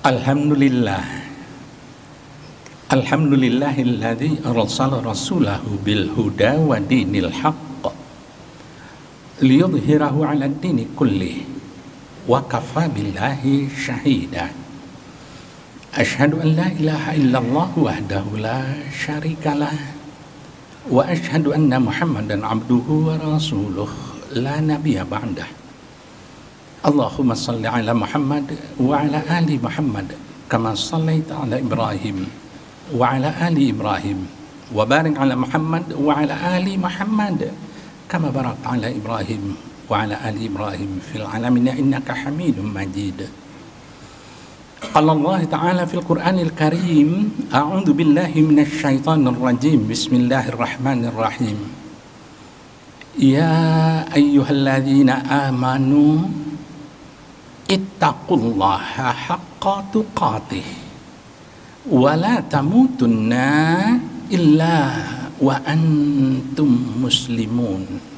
Alhamdulillah. Alhamdulillahilladzi arsala rasulahu bil huda wa dinil haqq liyudhhirahu 'ala ad-dini kullih wa kafa billahi syahida. Asyhadu an la ilaha illallah wahdahu la syarikalah wa asyhadu anna Muhammadan abduhu wa rasuluh la nabiyya ba'dah. Allahumma salli ala Muhammad wa ala ali Muhammad kama sallaita ala Ibrahim wa ala ali Ibrahim wa barik ala Muhammad wa ala ali Muhammad kama barakta ala Ibrahim wa ala ali Ibrahim fil alamin innaka Hamidum Majid. Qala Allah Ta'ala fil Qur'anil Karim, a'udzu billahi minasy syaithanir rajim. Bismillahirrahmanirrahim. Ya ayyuhalladzina amanu ittaqullaha haqqa tuqatih wa la tamutunna illa wa antum muslimun.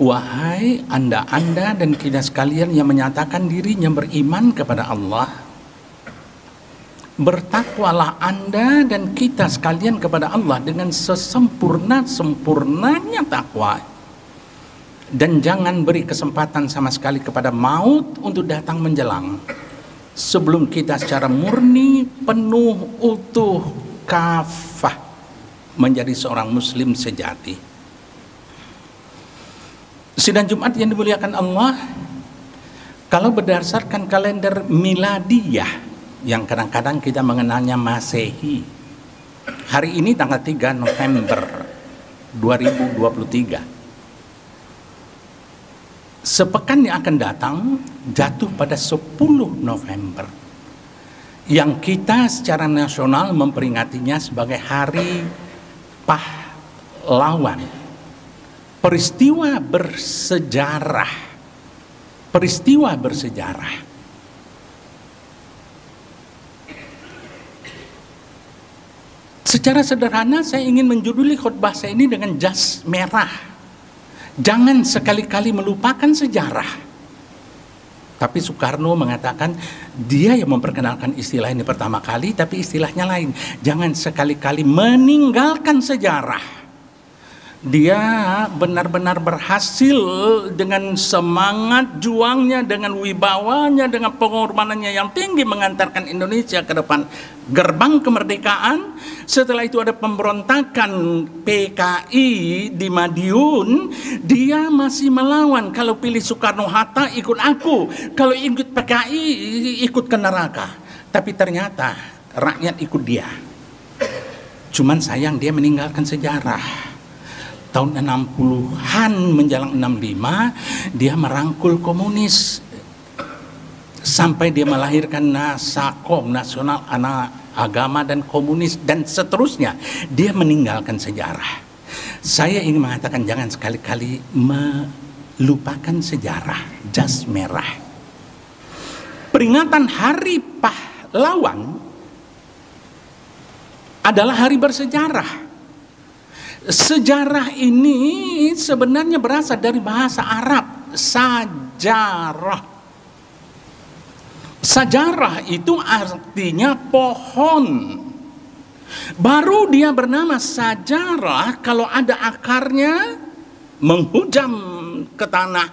Wahai anda dan kita sekalian yang menyatakan dirinya beriman kepada Allah, bertakwalah anda dan kita sekalian kepada Allah dengan sesempurna-sempurnanya takwa. Dan jangan beri kesempatan sama sekali kepada maut untuk datang menjelang sebelum kita secara murni, penuh, utuh, kafah menjadi seorang muslim sejati. Sidang Jumat yang dimuliakan Allah, kalau berdasarkan kalender miladiyah yang kadang-kadang kita mengenalnya Masehi, hari ini tanggal 3 November 2023. Sepekan yang akan datang jatuh pada 10 November yang kita secara nasional memperingatinya sebagai Hari Pahlawan. Peristiwa bersejarah. Secara sederhana saya ingin menjuduli khutbah saya ini dengan jas merah. Jangan sekali-kali melupakan sejarah. Tapi Soekarno mengatakan dia yang memperkenalkan istilah ini pertama kali, tapi istilahnya lain. Jangan sekali-kali meninggalkan sejarah. Dia benar-benar berhasil dengan semangat juangnya, dengan wibawanya, dengan pengorbanannya yang tinggi mengantarkan Indonesia ke depan gerbang kemerdekaan. Setelah itu ada pemberontakan PKI di Madiun, dia masih melawan. Kalau pilih Soekarno-Hatta ikut aku, kalau ikut PKI ikut ke neraka. Tapi ternyata rakyat ikut dia. Cuman sayang dia meninggalkan sejarah. Tahun 60-an menjelang 65 dia merangkul komunis sampai dia melahirkan Nasakom, Nasional Anak Agama dan Komunis, dan seterusnya. Dia meninggalkan sejarah. Saya ingin mengatakan jangan sekali-kali melupakan sejarah. Jas merah. Peringatan Hari Pahlawan adalah hari bersejarah. Sejarah ini sebenarnya berasal dari bahasa Arab, sajarah. Sajarah itu artinya pohon. Baru dia bernama sajarah kalau ada akarnya menghujam ke tanah,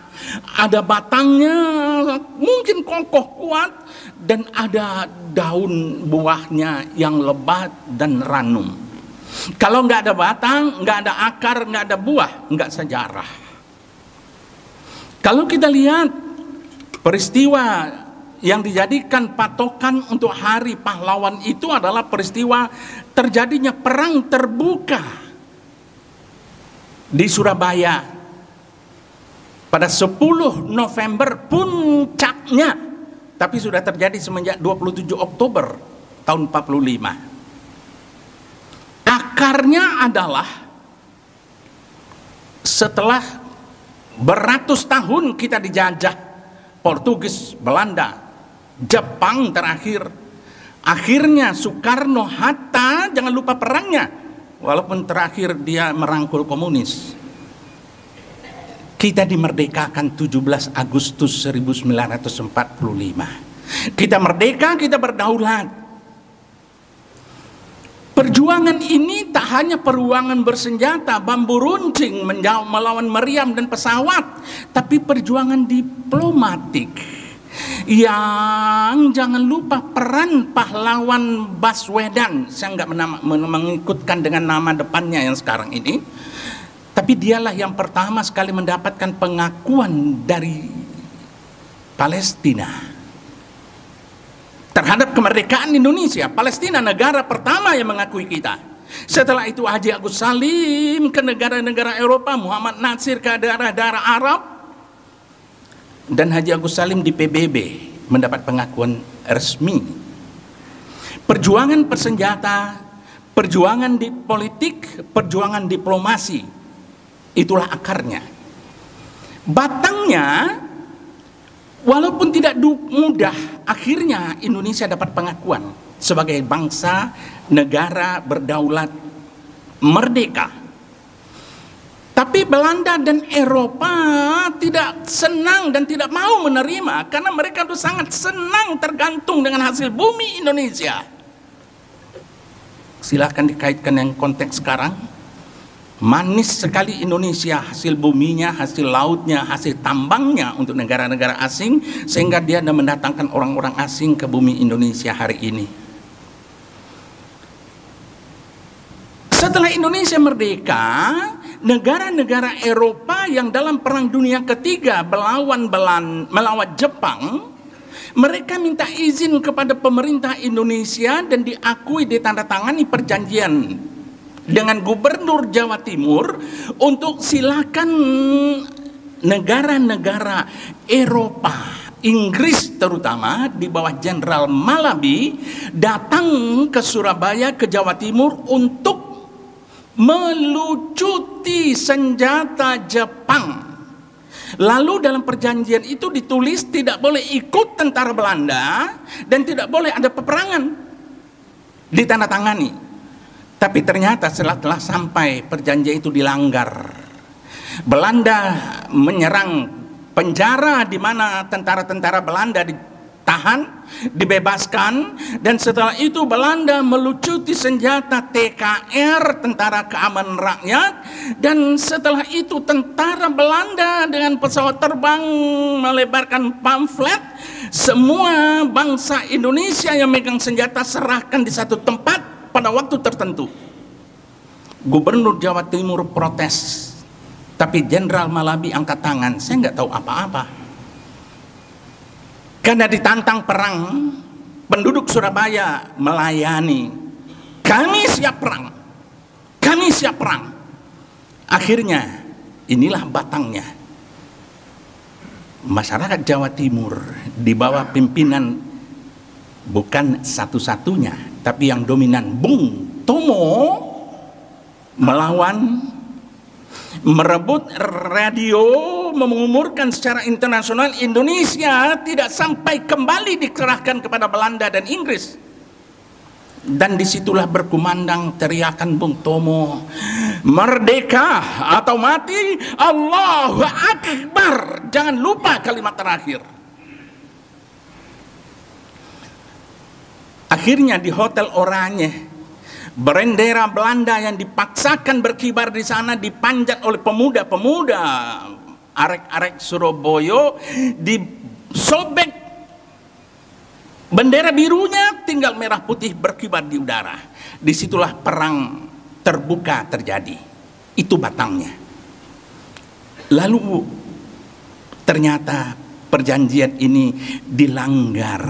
ada batangnya mungkin kokoh kuat, dan ada daun buahnya yang lebat dan ranum. Kalau nggak ada batang, nggak ada akar, nggak ada buah, nggak sejarah. Kalau kita lihat peristiwa yang dijadikan patokan untuk Hari Pahlawan itu adalah peristiwa terjadinya perang terbuka di Surabaya pada 10 November puncaknya, tapi sudah terjadi semenjak 27 Oktober tahun 45. Akarnya adalah setelah beratus tahun kita dijajah Portugis, Belanda, Jepang terakhir. Akhirnya Soekarno-Hatta, jangan lupa perangnya, walaupun terakhir dia merangkul komunis. Kita dimerdekakan 17 Agustus 1945. Kita merdeka, kita berdaulat. Perjuangan ini tak hanya perjuangan bersenjata, bambu runcing melawan meriam dan pesawat, tapi perjuangan diplomatik. Yang jangan lupa peran pahlawan Baswedan. Saya nggak mengikutkan dengan nama depannya yang sekarang ini, tapi dialah yang pertama sekali mendapatkan pengakuan dari Palestina terhadap kemerdekaan Indonesia. Palestina negara pertama yang mengakui kita. Setelah itu Haji Agus Salim ke negara-negara Eropa, Muhammad Nasir ke daerah-daerah Arab, dan Haji Agus Salim di PBB mendapat pengakuan resmi. Perjuangan bersenjata, perjuangan di politik, perjuangan diplomasi, itulah akarnya. Batangnya, walaupun tidak mudah, akhirnya Indonesia dapat pengakuan sebagai bangsa, negara berdaulat, merdeka. Tapi Belanda dan Eropa tidak senang dan tidak mau menerima, karena mereka itu sangat senang tergantung dengan hasil bumi Indonesia. Silahkan dikaitkan dengan konteks sekarang. Manis sekali Indonesia, hasil buminya, hasil lautnya, hasil tambangnya untuk negara-negara asing, sehingga dia mendatangkan orang-orang asing ke bumi Indonesia hari ini. Setelah Indonesia merdeka, negara-negara Eropa yang dalam Perang Dunia Ketiga melawan Jepang, mereka minta izin kepada pemerintah Indonesia dan diakui, ditandatangani perjanjian dengan Gubernur Jawa Timur untuk silakan negara-negara Eropa, Inggris terutama di bawah Jenderal Malabi, datang ke Surabaya, ke Jawa Timur untuk melucuti senjata Jepang. Lalu dalam perjanjian itu ditulis tidak boleh ikut tentara Belanda dan tidak boleh ada peperangan. Ditandatangani. Tapi ternyata setelah sampai perjanjian itu dilanggar. Belanda menyerang penjara di mana tentara-tentara Belanda ditahan, dibebaskan, dan setelah itu Belanda melucuti senjata TKR, Tentara Keamanan Rakyat, dan setelah itu tentara Belanda dengan pesawat terbang melebarkan pamflet, semua bangsa Indonesia yang megang senjata serahkan di satu tempat pada waktu tertentu. Gubernur Jawa Timur protes, tapi Jenderal Malabi angkat tangan, saya nggak tahu apa-apa. Karena ditantang perang, penduduk Surabaya melayani. Kami siap perang, kami siap perang. Akhirnya, inilah batangnya. Masyarakat Jawa Timur di bawah pimpinan bukan satu-satunya, tapi yang dominan Bung Tomo melawan, merebut radio, mengumumkan secara internasional Indonesia tidak sampai kembali dikerahkan kepada Belanda dan Inggris. Dan disitulah berkumandang teriakan Bung Tomo, merdeka atau mati, Allahu Akbar. Jangan lupa kalimat terakhir. Akhirnya di Hotel Oranye, bendera Belanda yang dipaksakan berkibar di sana dipanjat oleh pemuda-pemuda arek-arek Surabaya, disobek bendera birunya, tinggal merah putih berkibar di udara. Disitulah perang terbuka terjadi. Itu batangnya. Lalu ternyata perjanjian ini dilanggar.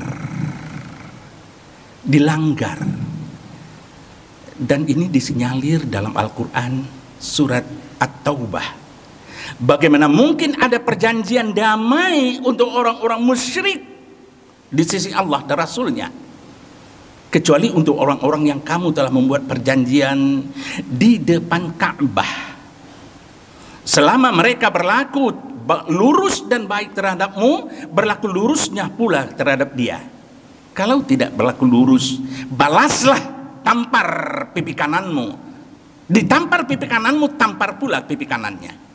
Dan ini disinyalir dalam Al-Quran surat At-Taubah. Bagaimana mungkin ada perjanjian damai untuk orang-orang musyrik di sisi Allah dan Rasulnya, kecuali untuk orang-orang yang kamu telah membuat perjanjian di depan Ka'bah. Selama mereka berlaku lurus dan baik terhadapmu, berlaku lurusnya pula terhadap dia. Kalau tidak berlaku lurus, balaslah, tampar pipi kananmu. Ditampar pipi kananmu, tampar pula pipi kanannya.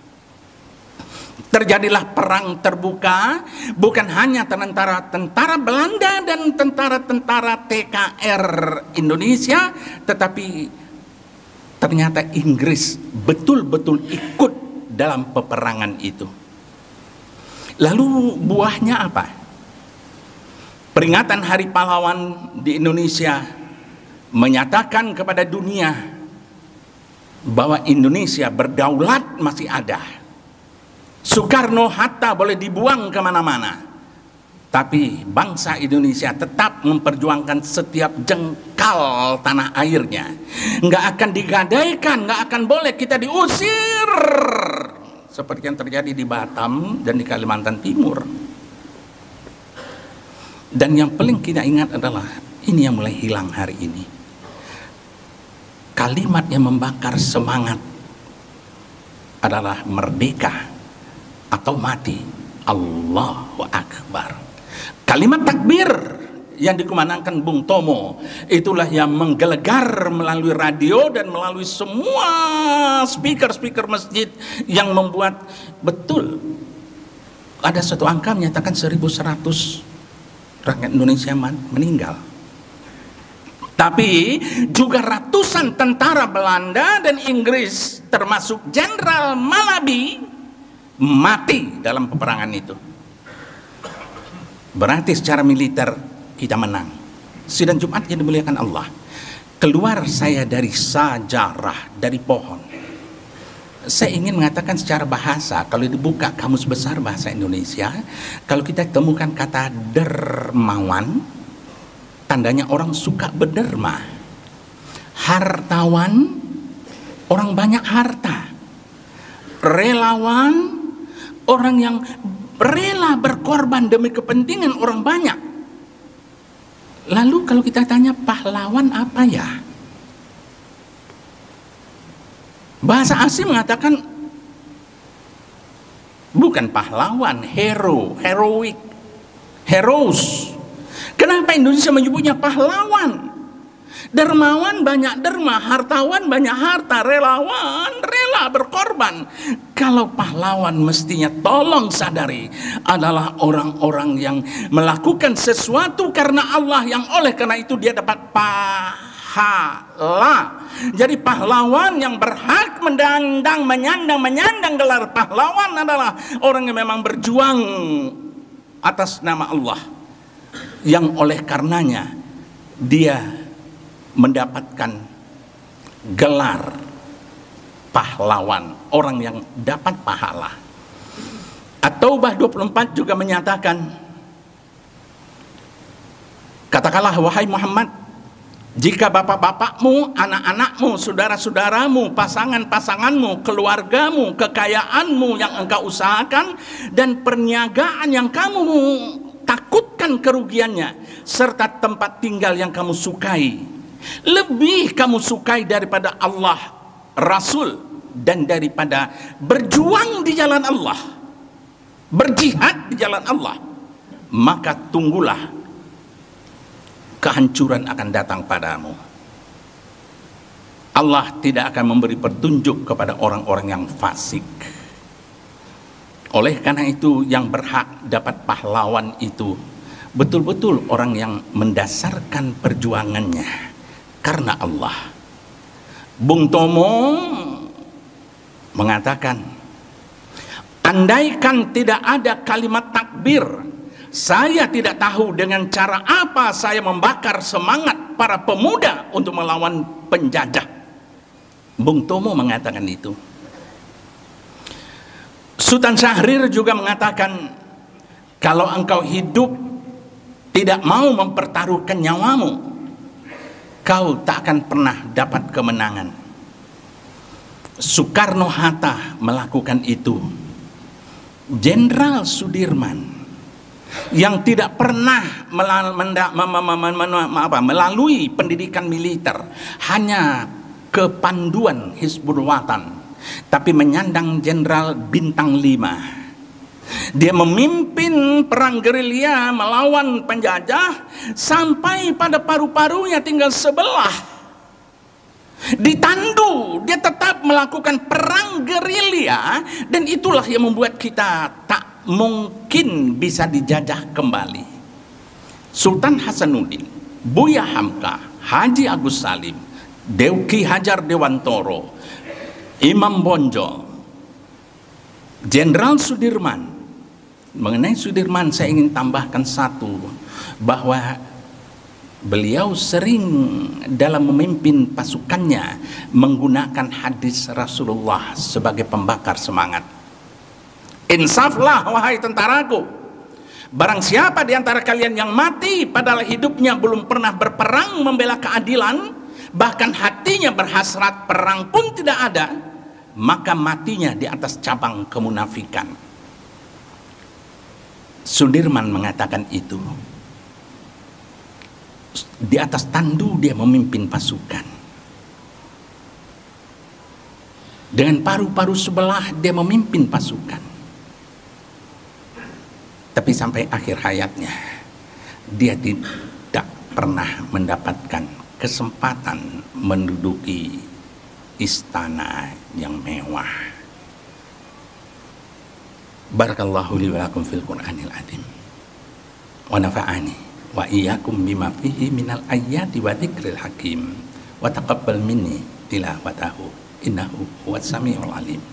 Terjadilah perang terbuka, bukan hanya tentara Belanda dan tentara-tentara TKR Indonesia, tetapi ternyata Inggris betul-betul ikut dalam peperangan itu. Lalu buahnya apa? Peringatan Hari Pahlawan di Indonesia menyatakan kepada dunia bahwa Indonesia berdaulat masih ada. Soekarno-Hatta boleh dibuang kemana-mana, tapi bangsa Indonesia tetap memperjuangkan setiap jengkal tanah airnya. Nggak akan digadaikan, nggak akan boleh kita diusir seperti yang terjadi di Batam dan di Kalimantan Timur. Dan yang paling kita ingat adalah ini yang mulai hilang hari ini. Kalimat yang membakar semangat adalah merdeka atau mati. Allahu Akbar. Kalimat takbir yang dikumandangkan Bung Tomo itulah yang menggelegar melalui radio dan melalui semua speaker masjid, yang membuat betul ada satu angka menyatakan 1.100 rakyat Indonesia meninggal. Tapi juga ratusan tentara Belanda dan Inggris termasuk Jenderal Malabi mati dalam peperangan itu. Berarti secara militer kita menang. Sidang Jumat yang dimuliakan Allah, keluar saya dari sejarah, dari pohon. Saya ingin mengatakan secara bahasa, kalau dibuka kamus besar bahasa Indonesia, kalau kita temukan kata dermawan, tandanya orang suka berderma. Hartawan, orang banyak harta. Relawan, orang yang rela berkorban demi kepentingan orang banyak. Lalu kalau kita tanya pahlawan apa ya? Bahasa asing mengatakan bukan pahlawan, hero, heroic, heroes. Kenapa Indonesia menyebutnya pahlawan? Dermawan banyak derma, hartawan banyak harta, relawan rela berkorban. Kalau pahlawan mestinya tolong sadari adalah orang-orang yang melakukan sesuatu karena Allah, yang oleh karena itu dia dapat pahala. Jadi pahlawan yang berhak menyandang gelar pahlawan adalah orang yang memang berjuang atas nama Allah, yang oleh karenanya dia mendapatkan gelar pahlawan, orang yang dapat pahala. At-Taubah 24 juga menyatakan, katakanlah wahai Muhammad, jika bapak-bapakmu, anak-anakmu, saudara-saudaramu, pasangan-pasanganmu, keluargamu, kekayaanmu yang engkau usahakan, dan perniagaan yang kamu takutkan kerugiannya, serta tempat tinggal yang kamu sukai, lebih kamu sukai daripada Allah, Rasul, dan daripada berjuang di jalan Allah, berjihad di jalan Allah, maka tunggulah kehancuran akan datang padamu. Allah tidak akan memberi petunjuk kepada orang-orang yang fasik. Oleh karena itu, yang berhak dapat pahlawan itu betul-betul orang yang mendasarkan perjuangannya karena Allah. Bung Tomo mengatakan, andaikan tidak ada kalimat takbir, saya tidak tahu dengan cara apa saya membakar semangat para pemuda untuk melawan penjajah. Bung Tomo mengatakan itu. Sultan Syahrir juga mengatakan, kalau engkau hidup tidak mau mempertaruhkan nyawamu, kau tak akan pernah dapat kemenangan. Soekarno-Hatta melakukan itu. Jenderal Sudirman yang tidak pernah melalui pendidikan militer, hanya kepanduan Hizbul Watan, tapi menyandang jenderal bintang 5. Dia memimpin perang gerilya melawan penjajah sampai pada paru-parunya tinggal sebelah. ditandu, dia tetap melakukan perang gerilya, dan itulah yang membuat kita tak mungkin bisa dijajah kembali. Sultan Hasanuddin, Buya Hamka, Haji Agus Salim, Ki Hajar Dewantoro, Imam Bonjol, Jenderal Sudirman. Mengenai Sudirman saya ingin tambahkan satu, bahwa beliau sering dalam memimpin pasukannya menggunakan hadis Rasulullah sebagai pembakar semangat. Insaflah wahai tentaraku, barang siapa di antara kalian yang mati padahal hidupnya belum pernah berperang membela keadilan, bahkan hatinya berhasrat perang pun tidak ada, maka matinya di atas cabang kemunafikan. Sudirman mengatakan itu. Di atas tandu dia memimpin pasukan. Dengan paru-paru sebelah dia memimpin pasukan. Tapi sampai akhir hayatnya dia tidak pernah mendapatkan kesempatan menduduki istana yang mewah. Barakallahu li wa lakum fil Qur'anil azim wa nafa'ani wa iyyakum bima fihi minal ayati wa dzikril hakim wa taqabbal minni tilawatahu innahu huwas samiul alim.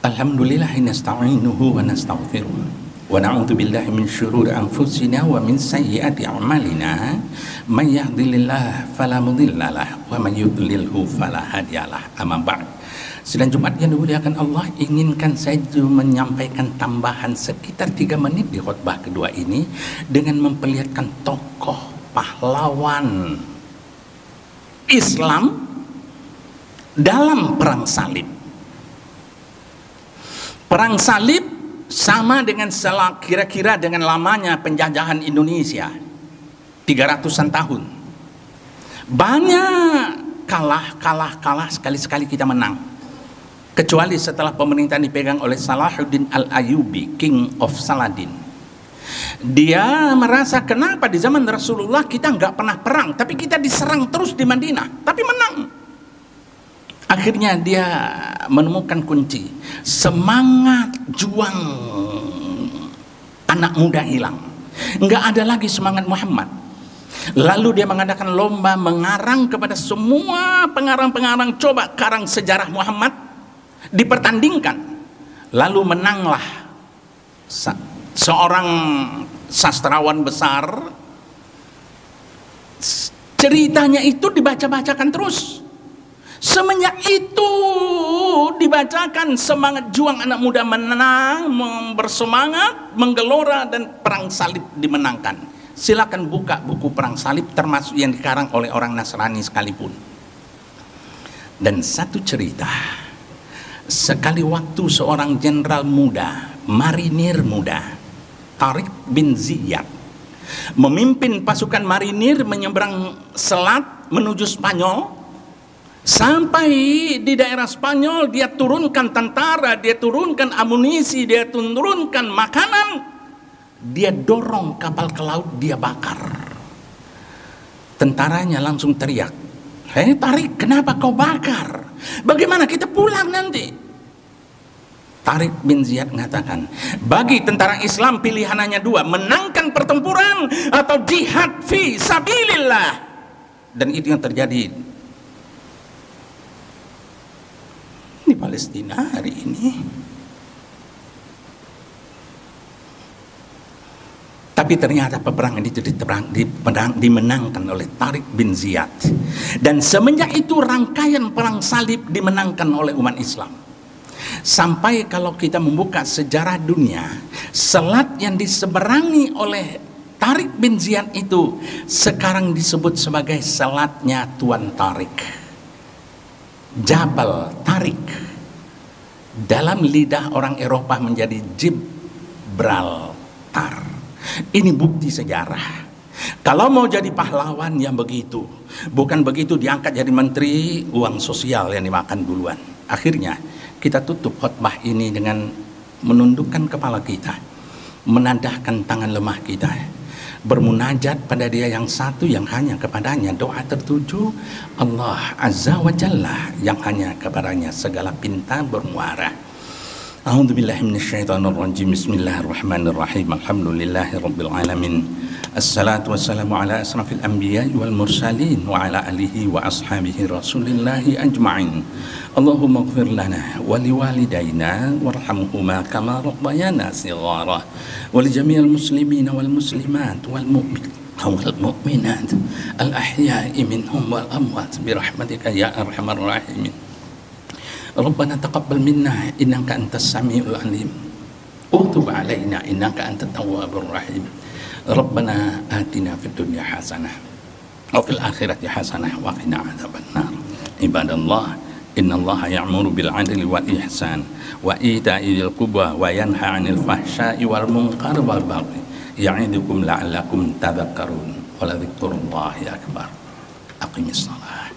Alhamdulillah nasta'inuhu wa nastaghfiruh wa na'udzu billahi min syururi anfusina wa min sayyiati a'malina may yahdihillahu fala mudhillalah wa may yudlilhu fala hadiyalah. Amma ba'd. Sidang Jumat yang dimuliakan Allah, inginkan saya menyampaikan tambahan sekitar 3 menit di khutbah kedua ini dengan memperlihatkan tokoh pahlawan Islam dalam perang salib. Perang salib sama dengan kira-kira dengan lamanya penjajahan Indonesia 300-an tahun. Banyak kalah, sekali-sekali kita menang. Kecuali setelah pemerintahan dipegang oleh Salahuddin Al-Ayyubi, King of Saladin. Dia merasa kenapa di zaman Rasulullah kita nggak pernah perang, tapi kita diserang terus di Madinah, tapi menang. Akhirnya dia menemukan kunci, semangat juang anak muda hilang, nggak ada lagi semangat Muhammad. Lalu dia mengadakan lomba mengarang kepada semua pengarang-pengarang, coba karang sejarah Muhammad, dipertandingkan. Lalu menanglah seorang sastrawan besar. Ceritanya itu dibaca-bacakan terus. Semenjak itu dibacakan, semangat juang anak muda menang, bersemangat, menggelora, dan perang salib dimenangkan. Silakan buka buku perang salib, termasuk yang dikarang oleh orang Nasrani sekalipun. Dan satu cerita, sekali waktu seorang jenderal muda, marinir muda, Tariq bin Ziyad, memimpin pasukan marinir menyeberang selat menuju Spanyol. Sampai di daerah Spanyol dia turunkan tentara, dia turunkan amunisi, dia turunkan makanan, dia dorong kapal ke laut, dia bakar. Tentaranya langsung teriak, "Hei Tariq, kenapa kau bakar? Bagaimana kita pulang nanti?" Tariq bin Ziyad mengatakan, bagi tentara Islam pilihan hanya 2, menangkan pertempuran atau jihad fi sabilillah. Dan itu yang terjadi di Palestina hari ini. Tapi ternyata peperangan itu dimenangkan oleh Tariq bin Ziyad. Dan semenjak itu rangkaian perang salib dimenangkan oleh umat Islam. Sampai kalau kita membuka sejarah dunia, selat yang diseberangi oleh Tariq bin Ziyad itu sekarang disebut sebagai selatnya Tuan Tariq, Jabal Tariq. Dalam lidah orang Eropa menjadi Gibraltar. Ini bukti sejarah. Kalau mau jadi pahlawan yang begitu, bukan begitu diangkat jadi menteri, uang sosial yang dimakan duluan. Akhirnya kita tutup khutbah ini dengan menundukkan kepala kita, menadahkan tangan lemah kita, bermunajat pada Dia yang satu yang hanya kepadanya doa tertuju, Allah Azza wa Jalla yang hanya kepadanya segala pinta bermuara. A'udzubillahi minasyaitonirrajim. Bismillahirrahmanirrahim. Alhamdulillahirabbil alamin. Assalatu wassalamu ala asrafil anbiya'i wal mursalin wa ala alihi wa ashabihi rasulillahi ajma'in. Allahumma ighfir lana wa liwalidayna warhamhuma kama rabbayana shighara wa li jami'il muslimina wal muslimat wal mu'minat al ahya'i minhum wal amwat bi rahmatika ya arhamar rahimin. Rabbana taqabbal minna innaka antas samiul alim wa tub alaina innaka antat tawwabur rahim. Rabbana atina fid dunya hasanah wa fil akhirati hasanah wa qina adzabannar. Ibadallah, innallaha ya'muru bil 'adli wal ihsan wa ita'i dzil qurba wa yanha 'anil fahsya'i wal munkari wal baghi ya'idukum la'allakum tadhakkarun. Wa la dzikrullahi akbar. Aqimis shalah.